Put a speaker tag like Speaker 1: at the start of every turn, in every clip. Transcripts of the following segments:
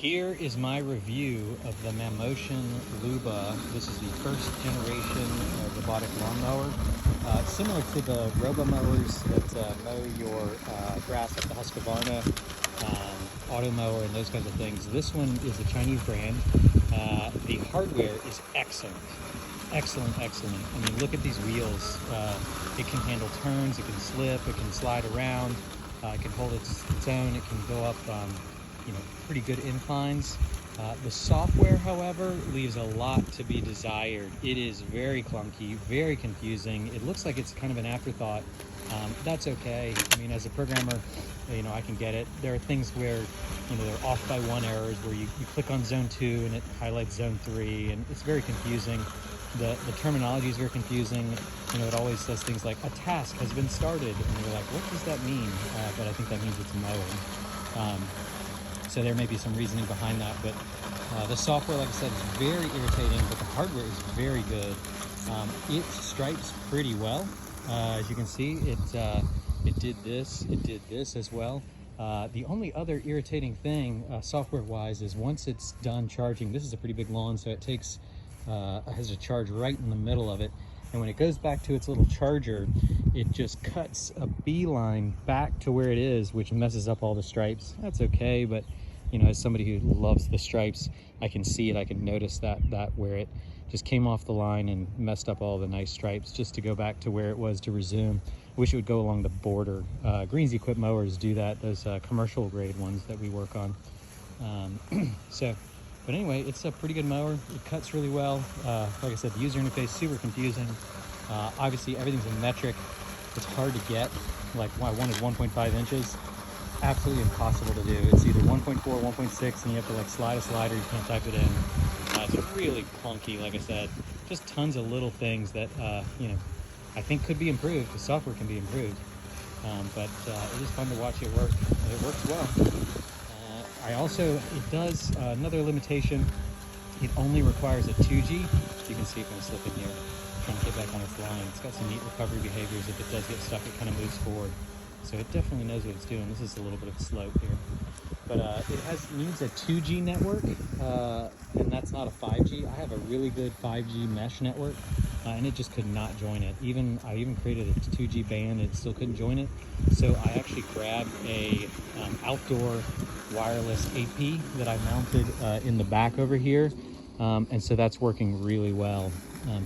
Speaker 1: Here is my review of the Mammotion Luba. This is the first generation robotic lawnmower. Similar to the Robo mowers that mow your grass at the Husqvarna, auto mower and those kinds of things. This one is a Chinese brand. The hardware is excellent. Excellent. I mean, look at these wheels. It can handle turns, it can slip, it can slide around, it can hold its own, it can go up pretty good inclines. The software, however, leaves a lot to be desired. It is very clunky, very confusing. It looks like it's kind of an afterthought. That's okay. I mean, as a programmer, I can get it. There are things where, they're off by one errors where you click on zone 2 and it highlights zone 3, and it's very confusing. The terminology is very confusing. It always says things like, a task has been started, and you're like, what does that mean? But I think that means it's mowing. So there may be some reasoning behind that, but the software, like I said, is very irritating, but the hardware is very good. It stripes pretty well. As you can see, it did this as well. The only other irritating thing, software-wise, is once it's done charging, this is a pretty big lawn, so it takes, has a charge right in the middle of it. And when it goes back to its little charger, it just cuts a beeline back to where it is, which messes up all the stripes. That's okay, but as somebody who loves the stripes, I can see it. I can notice that where it just came off the line and messed up all the nice stripes just to go back to where it was to resume. I wish it would go along the border. Greens Equip mowers do that, those commercial grade ones that we work on. But anyway, it's a pretty good mower. It cuts really well. Like I said, the user interface, super confusing. Obviously, everything's in metric. It's hard to get. Like, I wanted 1.5 inches. Absolutely impossible to do. It's either 1.4, 1.6, and you have to slide a slider. You can't type it in. It's really clunky, like I said. Just tons of little things that, I think could be improved. The software can be improved. But it is fun to watch it work. It works well. It does, another limitation, it only requires a 2G. You can see it when I slip in here, trying to get back on its line. It's got some neat recovery behaviors. If it does get stuck, it kind of moves forward. So it definitely knows what it's doing. This is a little bit of a slope here. But it needs a 2G network, and that's not a 5G. I have a really good 5G mesh network, and it just could not join it. I even created a 2G band, and it still couldn't join it. So I actually grabbed a outdoor wireless AP that I mounted in the back over here, and so that's working really well.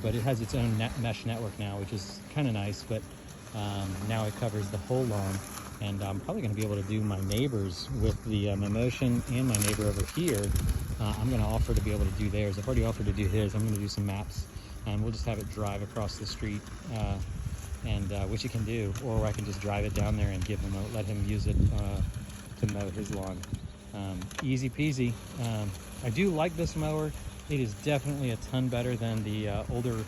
Speaker 1: But it has its own mesh network now, which is kind of nice, but now it covers the whole lawn. And I'm probably going to be able to do my neighbors with the Mammotion, and my neighbor over here. I'm going to offer to be able to do theirs. I've already offered to do his. I'm going to do some maps, and we'll just have it drive across the street, which it can do, or I can just drive it down there and let him use it to mow his lawn. Easy peasy. I do like this mower. It is definitely a ton better than the older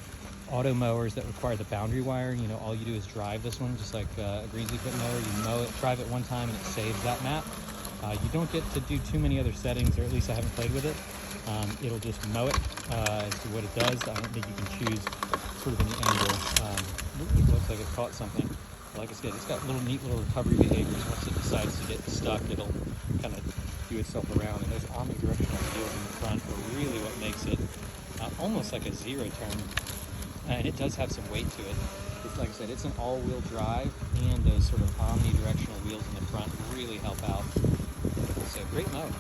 Speaker 1: auto mowers that require the boundary wire. All you do is drive this one, just like a Greens Equip mower. You mow it, drive it one time, and it saves that map. You don't get to do too many other settings, or at least I haven't played with it. It'll just mow it as to what it does. I don't think you can choose sort of any angle. It looks like it caught something. Like I said, it's got neat little recovery behaviors. Once it decides to get stuck, it'll kind of do itself around. And those Omni directional wheels in the front are really what makes it almost like a zero turn. And it does have some weight to it. Like I said, it's an all-wheel drive, and those sort of omnidirectional wheels in the front really help out. So great mower.